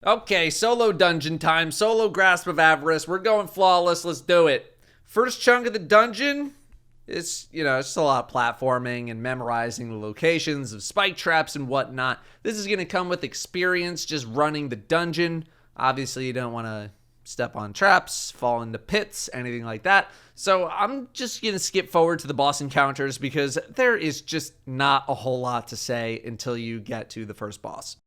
Okay, solo dungeon time, solo grasp of Avarice. We're going flawless, let's do it. First chunk of the dungeon, it's just a lot of platforming and memorizing the locations of spike traps and whatnot. This is going to come with experience just running the dungeon. Obviously, you don't want to step on traps, fall into pits, anything like that. So I'm just going to skip forward to the boss encounters because there is just not a whole lot to say until you get to the first boss.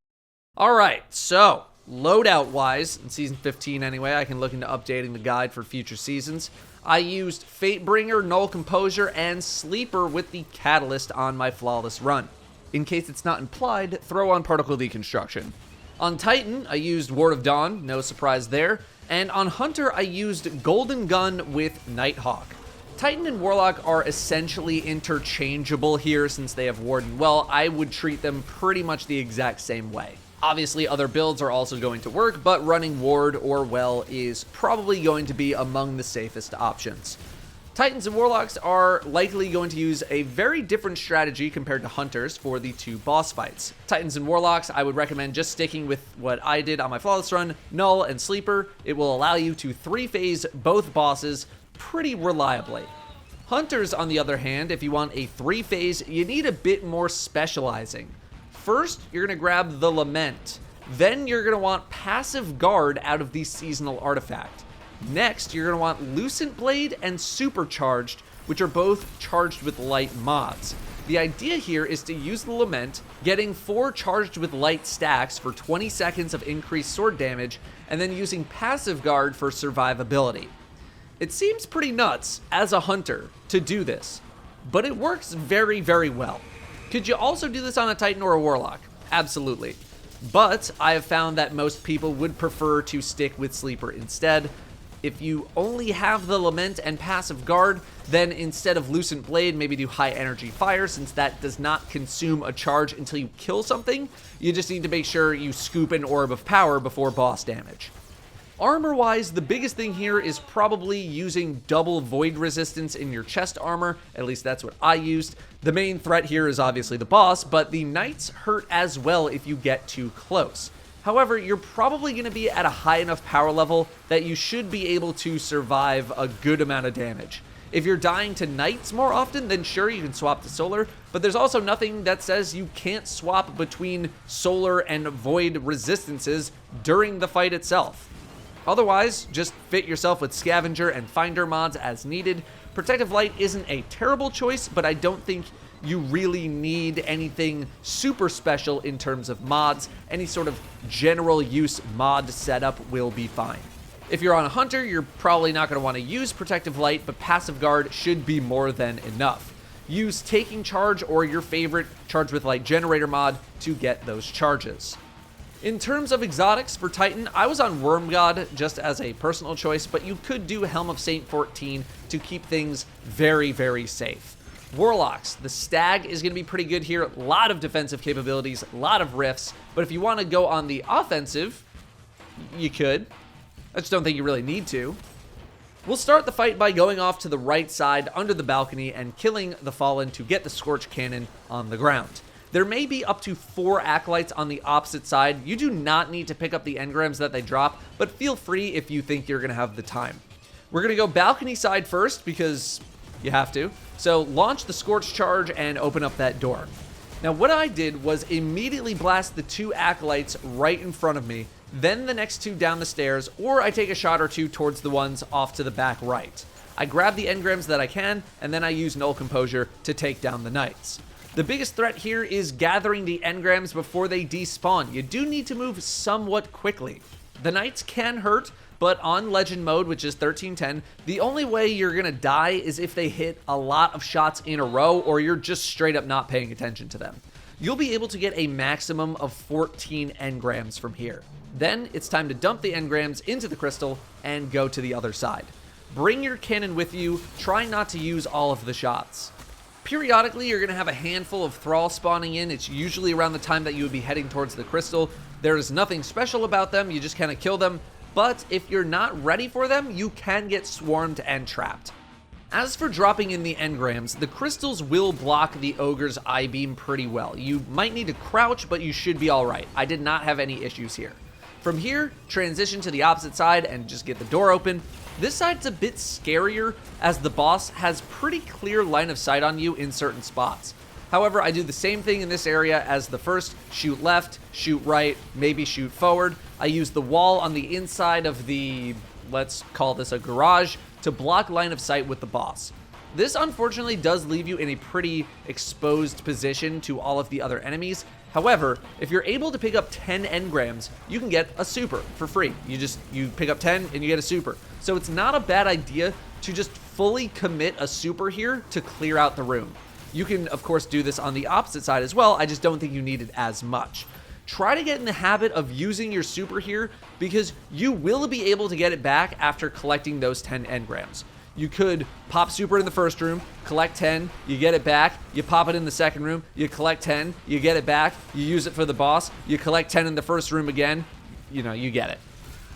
All right, so loadout-wise, in Season 15 anyway, I can look into updating the guide for future seasons. I used Fatebringer, Null Composure, and Sleeper with the Catalyst on my flawless run. In case it's not implied, throw on Particle Deconstruction. On Titan, I used Ward of Dawn, no surprise there. And on Hunter, I used Golden Gun with Nighthawk. Titan and Warlock are essentially interchangeable here since they have Ward and Well. I would treat them pretty much the exact same way. Obviously, other builds are also going to work, but running Ward or Well is probably going to be among the safest options. Titans and Warlocks are likely going to use a very different strategy compared to Hunters for the two boss fights. Titans and Warlocks, I would recommend just sticking with what I did on my flawless run, Null and Sleeper. It will allow you to 3-phase both bosses pretty reliably. Hunters, on the other hand, if you want a 3-phase, you need a bit more specializing. First, you're going to grab the Lament. Then you're going to want Passive Guard out of the Seasonal Artifact. Next, you're going to want Lucent Blade and Supercharged, which are both charged with light mods. The idea here is to use the Lament, getting 4 charged with light stacks for 20 seconds of increased sword damage, and then using Passive Guard for survivability. It seems pretty nuts, as a Hunter, to do this, but it works very, very well. Could you also do this on a Titan or a Warlock? Absolutely. But I have found that most people would prefer to stick with Sleeper instead. If you only have the Lament and Passive Guard, then instead of Lucent Blade, maybe do High Energy Fire, since that does not consume a charge until you kill something. You just need to make sure you scoop an Orb of Power before boss damage. Armor-wise, the biggest thing here is probably using double void resistance in your chest armor. At least that's what I used. The main threat here is obviously the boss, but the knights hurt as well if you get too close. However, you're probably going to be at a high enough power level that you should be able to survive a good amount of damage. If you're dying to knights more often, then sure, you can swap to solar, but there's also nothing that says you can't swap between solar and void resistances during the fight itself. Otherwise, just fit yourself with scavenger and finder mods as needed. Protective Light isn't a terrible choice, but I don't think you really need anything super special in terms of mods. Any sort of general use mod setup will be fine. If you're on a Hunter, you're probably not going to want to use Protective Light, but Passive Guard should be more than enough. Use Taking Charge or your favorite Charge with Light Generator mod to get those charges. In terms of exotics for Titan, I was on Worm God just as a personal choice, but you could do Helm of Saint 14 to keep things very, very safe. Warlocks, the Stag is going to be pretty good here. A lot of defensive capabilities, a lot of rifts, but if you want to go on the offensive, you could. I just don't think you really need to. We'll start the fight by going off to the right side under the balcony and killing the Fallen to get the Scorch Cannon on the ground. There may be up to 4 Acolytes on the opposite side. You do not need to pick up the engrams that they drop, but feel free if you think you're going to have the time. We're going to go balcony side first because you have to. So launch the Scorch Charge and open up that door. Now what I did was immediately blast the 2 Acolytes right in front of me, then the next 2 down the stairs, or I take a shot or 2 towards the ones off to the back right. I grab the engrams that I can, and then I use Null Composure to take down the knights. The biggest threat here is gathering the engrams before they despawn. You do need to move somewhat quickly. The knights can hurt, but on legend mode, which is 1310, the only way you're going to die is if they hit a lot of shots in a row or you're just straight up not paying attention to them. You'll be able to get a maximum of 14 engrams from here. Then it's time to dump the engrams into the crystal and go to the other side. Bring your cannon with you, try not to use all of the shots. Periodically, you're going to have a handful of Thrall spawning in. It's usually around the time that you would be heading towards the crystal. There is nothing special about them. You just kind of kill them. But if you're not ready for them, you can get swarmed and trapped. As for dropping in the engrams, the crystals will block the Ogre's I-beam pretty well. You might need to crouch, but you should be alright. I did not have any issues here. From here, transition to the opposite side and just get the door open. This side's a bit scarier as the boss has pretty clear line of sight on you in certain spots. However, I do the same thing in this area as the first: shoot left, shoot right, maybe shoot forward. I use the wall on the inside of the, let's call this a garage, to block line of sight with the boss. This unfortunately does leave you in a pretty exposed position to all of the other enemies. However, if you're able to pick up 10 engrams, you can get a super for free. You pick up 10 and you get a super. So it's not a bad idea to just fully commit a super here to clear out the room. You can, of course, do this on the opposite side as well. I just don't think you need it as much. Try to get in the habit of using your super here because you will be able to get it back after collecting those 10 engrams. You could pop super in the first room, collect 10, you get it back, you pop it in the second room, you collect 10, you get it back, you use it for the boss, you collect 10 in the first room again, you get it.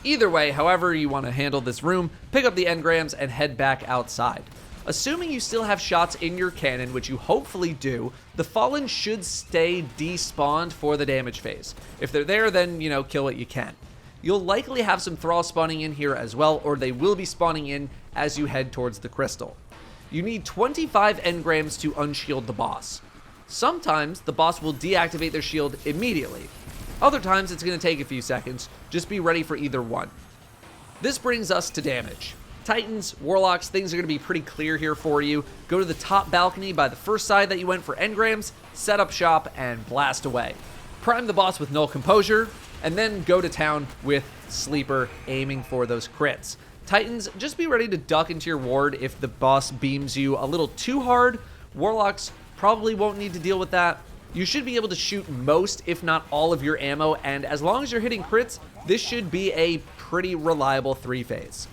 Either way, however you want to handle this room, pick up the engrams and head back outside. Assuming you still have shots in your cannon, which you hopefully do, the Fallen should stay despawned for the damage phase. If they're there, then, kill what you can. You'll likely have some Thrall spawning in here as well, or they will be spawning in as you head towards the crystal. You need 25 engrams to unshield the boss. Sometimes the boss will deactivate their shield immediately. Other times it's going to take a few seconds. Just be ready for either one. This brings us to damage. Titans, Warlocks, things are going to be pretty clear here for you. Go to the top balcony by the first side that you went for engrams, set up shop, and blast away. Prime the boss with Null Composure, and then go to town with Sleeper, aiming for those crits. Titans, just be ready to duck into your ward if the boss beams you a little too hard. Warlocks probably won't need to deal with that. You should be able to shoot most, if not all, of your ammo, and as long as you're hitting crits, this should be a pretty reliable 3-phase.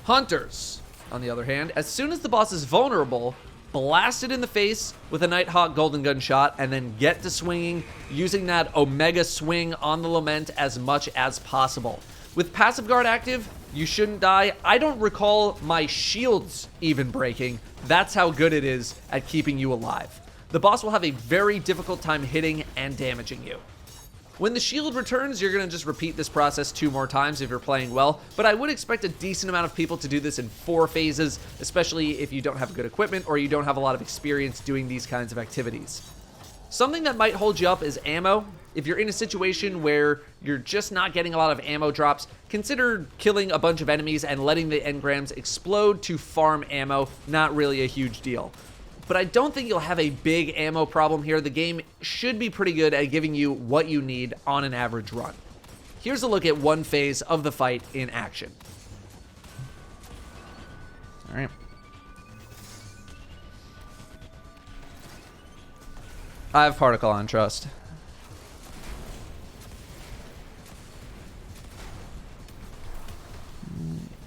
Hunters, on the other hand, as soon as the boss is vulnerable, blast it in the face with a Nighthawk Golden Gun shot, and then get to swinging, using that Omega swing on the Lament as much as possible. With Passive Guard active, you shouldn't die. I don't recall my shields even breaking. That's how good it is at keeping you alive. The boss will have a very difficult time hitting and damaging you. When the shield returns, you're going to just repeat this process 2 more times if you're playing well, but I would expect a decent amount of people to do this in 4 phases, especially if you don't have good equipment or you don't have a lot of experience doing these kinds of activities. Something that might hold you up is ammo. If you're in a situation where you're just not getting a lot of ammo drops, consider killing a bunch of enemies and letting the engrams explode to farm ammo. Not really a huge deal. But I don't think you'll have a big ammo problem here. The game should be pretty good at giving you what you need on an average run. Here's a look at one phase of the fight in action. All right. I have Particle on Trust.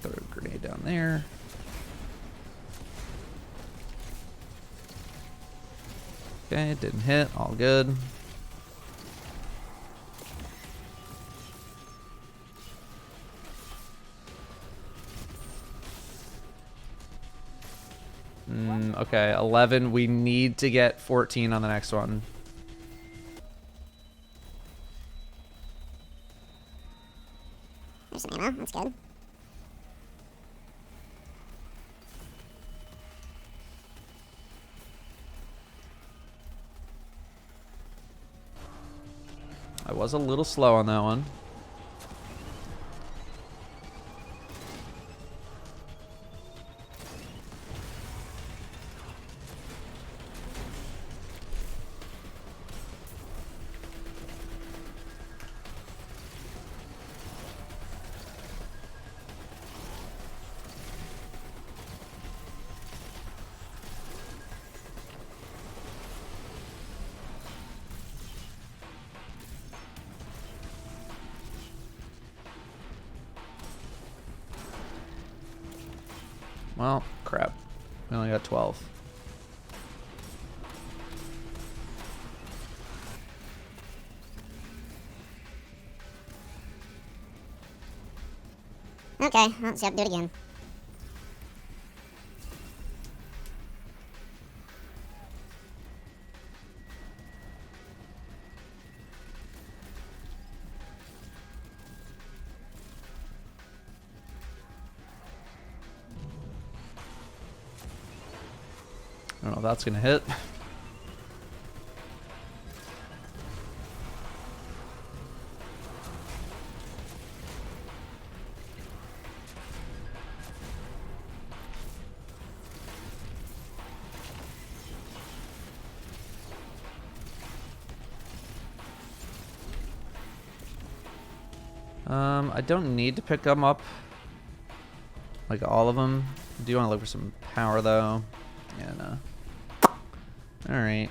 Throw a grenade down there. Okay, didn't hit. All good. Okay, 11. We need to get 14 on the next one. There's some ammo. That's good. I was a little slow on that one. Well, crap. We only got 12. Okay, let's do it again. I don't know if that's gonna hit. I don't need to pick them up, like all of them. I do want to look for some power though. Yeah, no. Alright.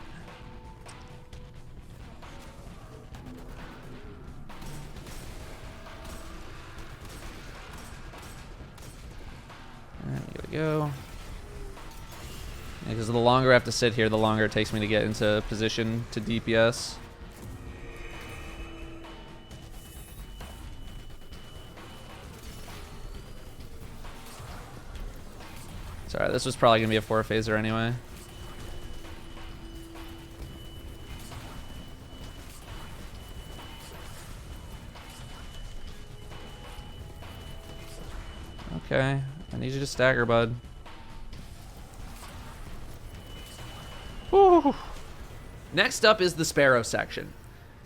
Alright, here we go. Because the longer I have to sit here, the longer it takes me to get into position to DPS. Sorry, this was probably going to be a 4-phaser anyway. Okay, I need you to stagger, bud. Woo. Next up is the Sparrow Section.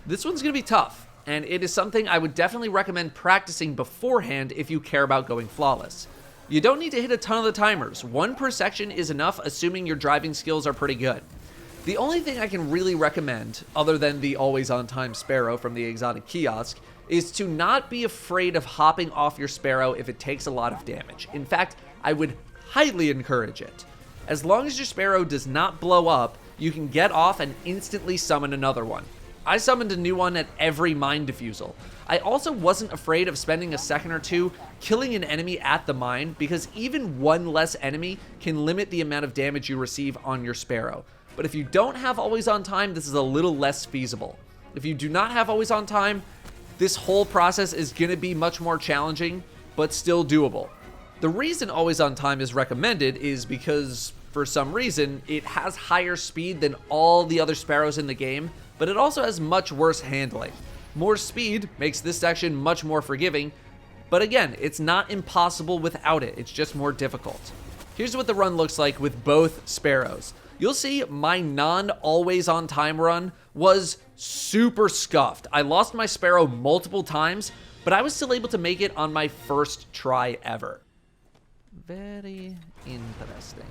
This one's going to be tough, and it is something I would definitely recommend practicing beforehand if you care about going flawless. You don't need to hit a ton of the timers. 1 per section is enough, assuming your driving skills are pretty good. The only thing I can really recommend, other than the always on time Sparrow from the exotic kiosk, is to not be afraid of hopping off your Sparrow if it takes a lot of damage. In fact, I would highly encourage it. As long as your Sparrow does not blow up, you can get off and instantly summon another one. I summoned a new one at every mine defusal. I also wasn't afraid of spending a second or two killing an enemy at the mine, because even one less enemy can limit the amount of damage you receive on your Sparrow. But if you don't have always on time, this is a little less feasible. If you do not have always on time, this whole process is going to be much more challenging, but still doable. The reason always on time is recommended is because, for some reason, it has higher speed than all the other Sparrows in the game, but it also has much worse handling. More speed makes this section much more forgiving, but again, it's not impossible without it, it's just more difficult. Here's what the run looks like with both Sparrows. You'll see my non-always on time run was super scuffed. I lost my Sparrow multiple times, but I was still able to make it on my first try ever. Very interesting.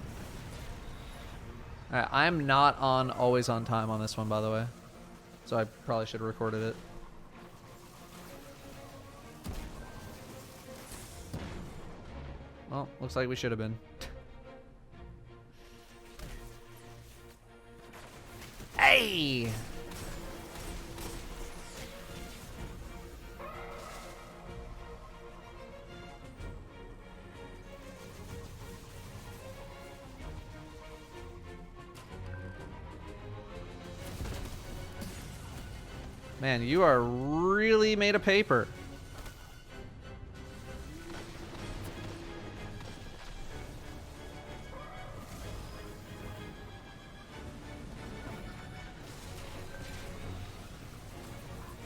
Alright, I am not on always on time on this one, by the way. So I probably should have recorded it. Well, looks like we should have been. Hey! Man, you are really made of paper.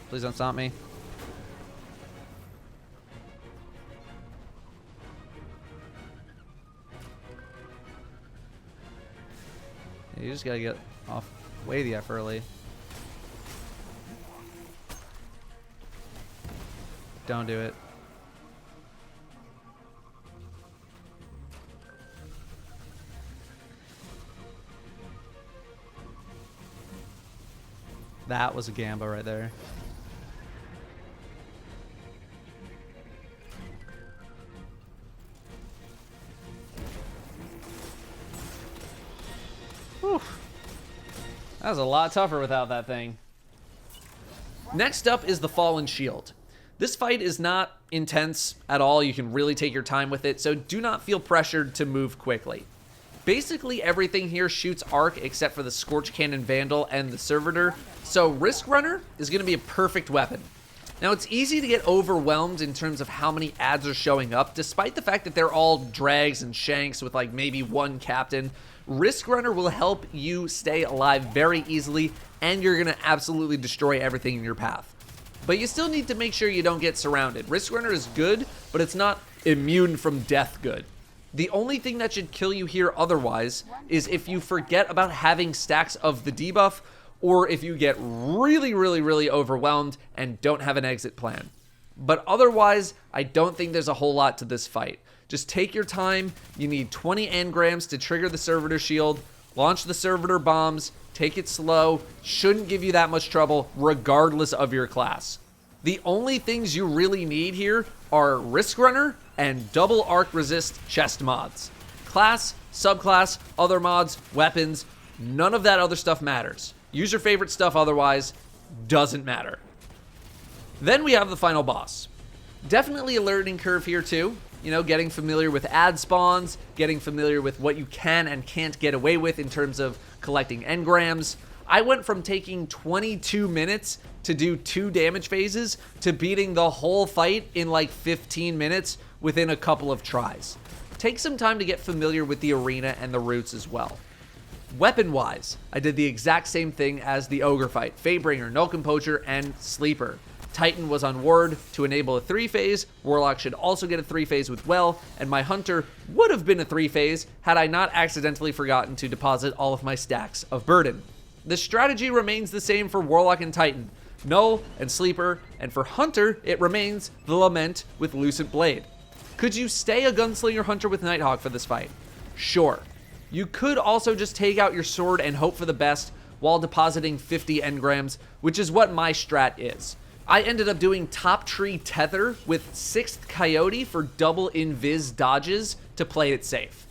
Please don't stop me. Yeah, you just gotta get off way the F early. Don't do it. That was a Gamba right there. Whew. That was a lot tougher without that thing. Next up is the Fallen Shield. This fight is not intense at all. You can really take your time with it, so do not feel pressured to move quickly. Basically everything here shoots arc except for the Scorch Cannon Vandal and the Servitor, so Risk Runner is going to be a perfect weapon. Now, it's easy to get overwhelmed in terms of how many ads are showing up, despite the fact that they're all drags and shanks with like maybe one captain. Risk Runner will help you stay alive very easily, and you're going to absolutely destroy everything in your path. But you still need to make sure you don't get surrounded. Risk Runner is good, but it's not immune from death good. The only thing that should kill you here otherwise is if you forget about having stacks of the debuff, or if you get really overwhelmed and don't have an exit plan. But otherwise, I don't think there's a whole lot to this fight. Just take your time. You need 20 engrams to trigger the servitor shield, launch the servitor bombs, take it slow. Shouldn't give you that much trouble regardless of your class. The only things you really need here are Risk Runner and double arc resist chest mods. Class, subclass, other mods, weapons, none of that other stuff matters. Use your favorite stuff otherwise, doesn't matter. Then we have the final boss. Definitely a learning curve here too. You know, getting familiar with ad spawns, getting familiar with what you can and can't get away with in terms of collecting engrams. I went from taking 22 minutes to do 2 damage phases to beating the whole fight in like 15 minutes within a couple of tries. Take some time to get familiar with the arena and the routes as well. Weapon-wise, I did the exact same thing as the Ogre fight. Fatebringer, Null Composure, and Sleeper. Titan was on Ward to enable a 3-phase, Warlock should also get a 3-phase with Well, and my Hunter would have been a 3-phase had I not accidentally forgotten to deposit all of my stacks of Burden. The strategy remains the same for Warlock and Titan, Null and Sleeper, and for Hunter, it remains the Lament with Lucent Blade. Could you stay a Gunslinger Hunter with Nighthawk for this fight? Sure. You could also just take out your sword and hope for the best while depositing 50 engrams, which is what my strat is. I ended up doing top tree tether with 6th Coyote for double invis dodges to play it safe.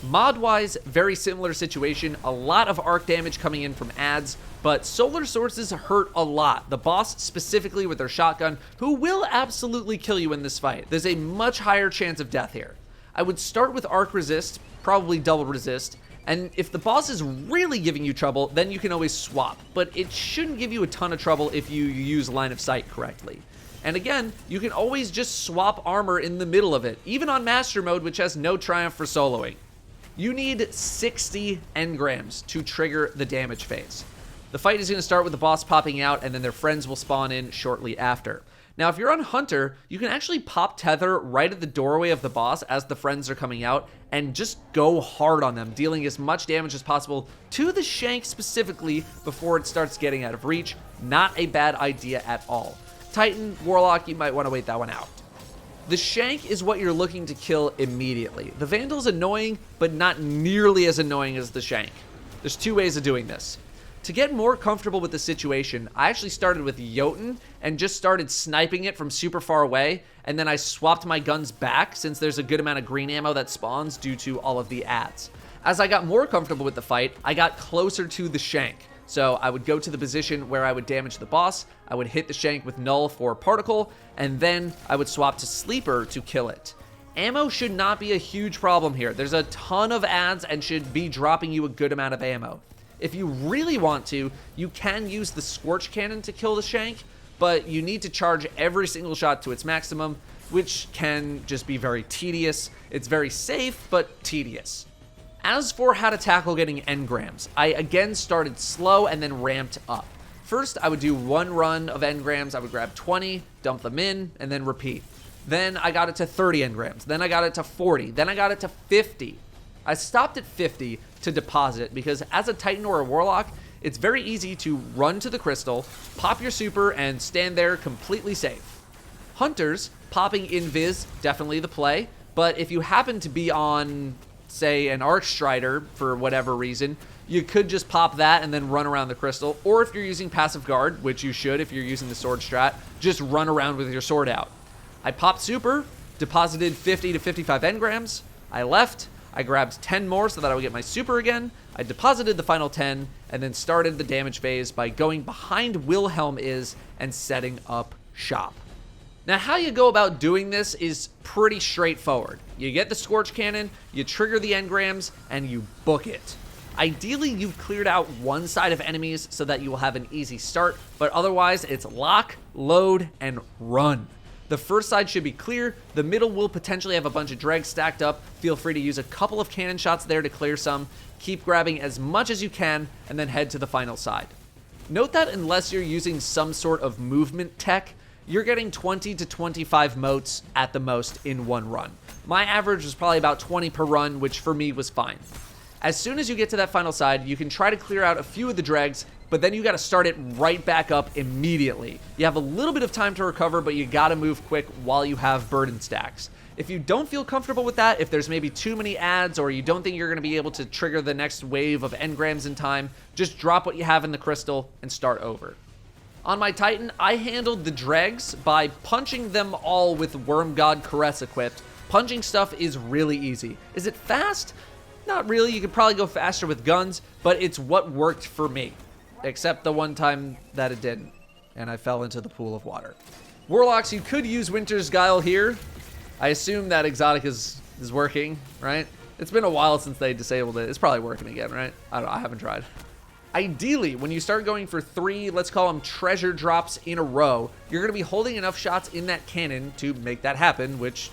Mod-wise, very similar situation, a lot of arc damage coming in from ads, but solar sources hurt a lot. The boss specifically with their shotgun, who will absolutely kill you in this fight. There's a much higher chance of death here. I would start with arc resist, probably double resist, and if the boss is really giving you trouble, then you can always swap, but it shouldn't give you a ton of trouble if you use line of sight correctly. And again, you can always just swap armor in the middle of it, even on master mode, which has no triumph for soloing. You need 60 engrams to trigger the damage phase. The fight is going to start with the boss popping out, and then their friends will spawn in shortly after. Now, if you're on Hunter, you can actually pop tether right at the doorway of the boss as the friends are coming out and just go hard on them, dealing as much damage as possible to the shank specifically before it starts getting out of reach. Not a bad idea at all. Titan, Warlock, you might want to wait that one out. The shank is what you're looking to kill immediately. The Vandal's annoying, but not nearly as annoying as the shank. There's 2 ways of doing this. To get more comfortable with the situation, I actually started with Jotun and just started sniping it from super far away, and then I swapped my guns back since there's a good amount of green ammo that spawns due to all of the ads. As I got more comfortable with the fight, I got closer to the shank. So I would go to the position where I would damage the boss, I would hit the shank with Null for Particle, and then I would swap to Sleeper to kill it. Ammo should not be a huge problem here. There's a ton of ads and should be dropping you a good amount of ammo. If you really want to, you can use the Scorch Cannon to kill the shank, but you need to charge every single shot to its maximum, which can just be very tedious. It's very safe, but tedious. As for how to tackle getting engrams, I again started slow and then ramped up. First, I would do 1 run of engrams. I would grab 20, dump them in, and then repeat. Then I got it to 30 engrams. Then I got it to 40. Then I got it to 50. I stopped at 50 to deposit because as a Titan or a Warlock, it's very easy to run to the crystal, pop your super, and stand there completely safe. Hunters, popping invis, definitely the play, but if you happen to be on, say, an Archstrider for whatever reason, you could just pop that and then run around the crystal, or if you're using passive guard, which you should if you're using the sword strat, just run around with your sword out. I popped super, deposited 50 to 55 engrams, I left, I grabbed 10 more so that I would get my super again. I deposited the final 10 and then started the damage phase by going behind Wilhelm is and setting up shop. Now, how you go about doing this is pretty straightforward. You get the Scorch Cannon, you trigger the engrams, and you book it. Ideally, you've cleared out one side of enemies so that you will have an easy start, but otherwise it's lock, load, and run. The first side should be clear. The middle will potentially have a bunch of dregs stacked up. Feel free to use a couple of cannon shots there to clear some. Keep grabbing as much as you can, and then head to the final side. Note that unless you're using some sort of movement tech, you're getting 20 to 25 motes at the most in one run. My average was probably about 20 per run, which for me was fine. As soon as you get to that final side, you can try to clear out a few of the dregs, but then you got to start it right back up immediately. You have a little bit of time to recover, but you got to move quick while you have burden stacks. If you don't feel comfortable with that, if there's maybe too many adds or you don't think you're going to be able to trigger the next wave of engrams in time, just drop what you have in the crystal and start over. On my Titan, I handled the dregs by punching them all with Worm God Caress equipped. Punching stuff is really easy. Is it fast? Not really. You could probably go faster with guns, but it's what worked for me. Except the one time that it didn't, and I fell into the pool of water. Warlocks, you could use Winter's Guile here. I assume that exotic is working, right? It's been a while since they disabled it. It's probably working again, right? I don't know. I haven't tried. Ideally, when you start going for 3, let's call them treasure drops in a row, you're going to be holding enough shots in that cannon to make that happen, which,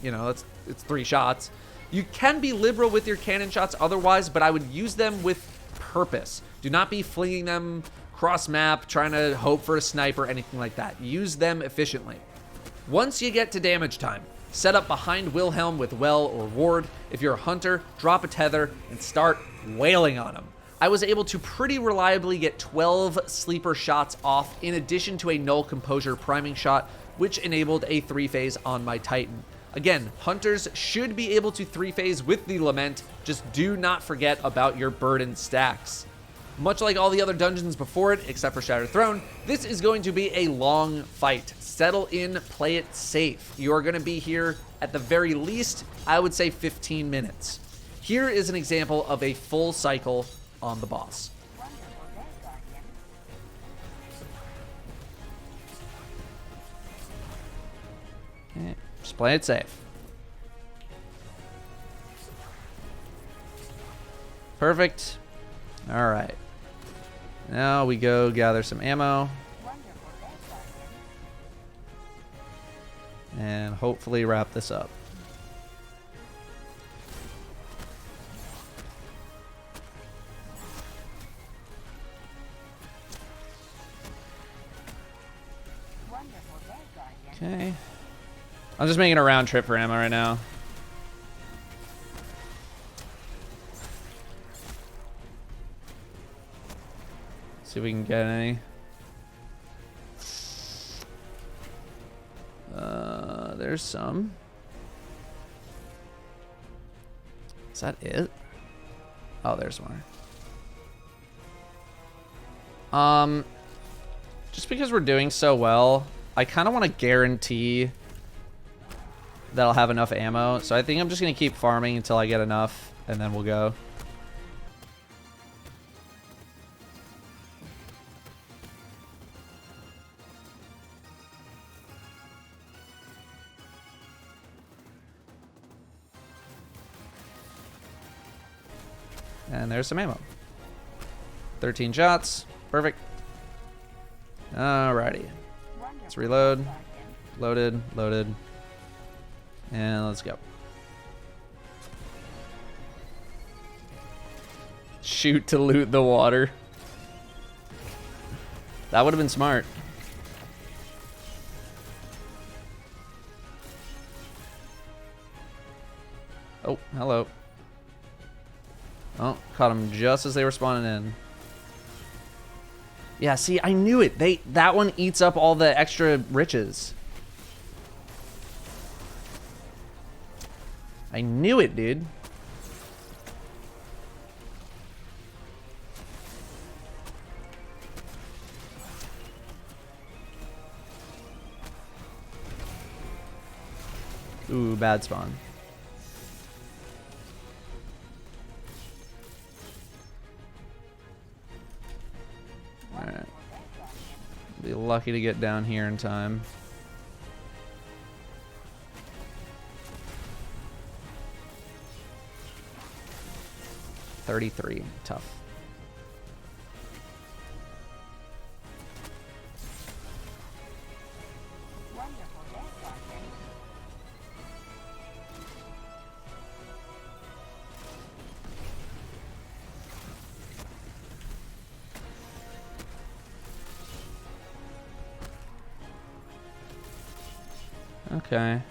you know, it's 3 shots. You can be liberal with your cannon shots otherwise, but I would use them with purpose. Do not be flinging them cross map, trying to hope for a snipe or anything like that. Use them efficiently. Once you get to damage time, set up behind Wilhelm with Well or Ward. If you're a hunter, drop a tether and start wailing on him. I was able to pretty reliably get 12 sleeper shots off in addition to a Null Composure priming shot, which enabled a 3-phase on my Titan. Again, hunters should be able to 3-phase with the Lament, just do not forget about your burden stacks. Much like all the other dungeons before it, except for Shattered Throne, this is going to be a long fight. Settle in, play it safe. You're going to be here at the very least, I would say 15 minutes. Here is an example of a full cycle on the boss. Okay, just play it safe. Perfect. All right. Now we go gather some ammo. And hopefully wrap this up. Okay. I'm just making a round trip for ammo right now. See if we can get any. There's some. Is that it? Oh, there's more. Just because we're doing so well, I kind of want to guarantee that I'll have enough ammo. So I think I'm just going to keep farming until I get enough, and then we'll go. And there's some ammo. 13 shots. Perfect. Alrighty. Let's reload. Loaded. Loaded. And let's go. Shoot to loot the water. That would have been smart. Oh, hello. Oh, caught them just as they were spawning in. Yeah, see, I knew it. That one eats up all the extra riches. I knew it, dude. Ooh, bad spawn. Alright. Be lucky to get down here in time. $33. Tough. Okay.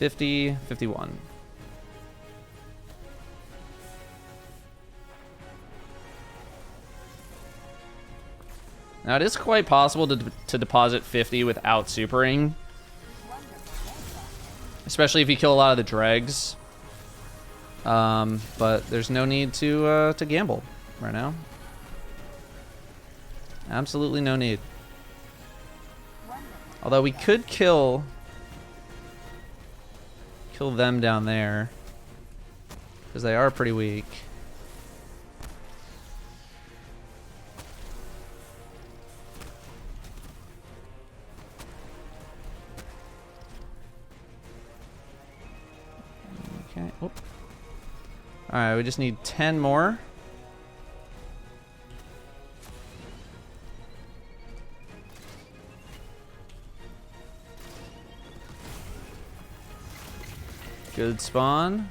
50, 51. Now, it is quite possible to deposit 50 without supering. Especially if you kill a lot of the dregs. But there's no need to gamble right now. Absolutely no need. Although we could kill them down there. Because they are pretty weak. Okay. Whoop. All right, we just need 10 more. Good spawn.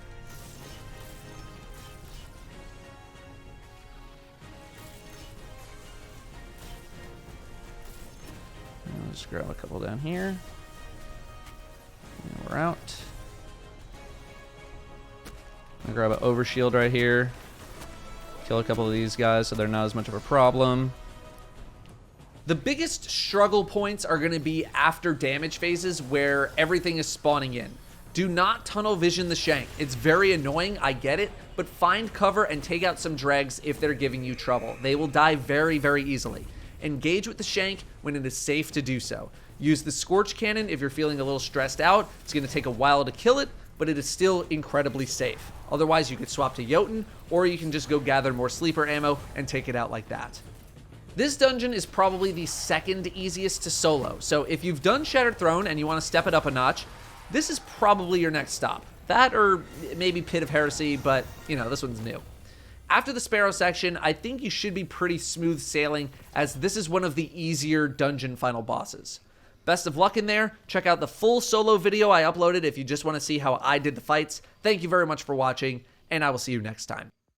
I'll just grab a couple down here. And we're out. I'll grab an overshield right here. Kill a couple of these guys so they're not as much of a problem. The biggest struggle points are going to be after damage phases where everything is spawning in. Do not tunnel vision the shank. It's very annoying, I get it, but find cover and take out some dregs if they're giving you trouble. They will die very, very easily. Engage with the shank when it is safe to do so. Use the Scorch Cannon if you're feeling a little stressed out. It's going to take a while to kill it, but it is still incredibly safe. Otherwise, you could swap to Jotun, or you can just go gather more sleeper ammo and take it out like that. This dungeon is probably the second easiest to solo, so if you've done Shattered Throne and you want to step it up a notch, this is probably your next stop. That or maybe Pit of Heresy, but, you know, this one's new. After the Sparrow section, I think you should be pretty smooth sailing, as this is one of the easier dungeon final bosses. Best of luck in there. Check out the full solo video I uploaded if you just want to see how I did the fights. Thank you very much for watching, and I will see you next time.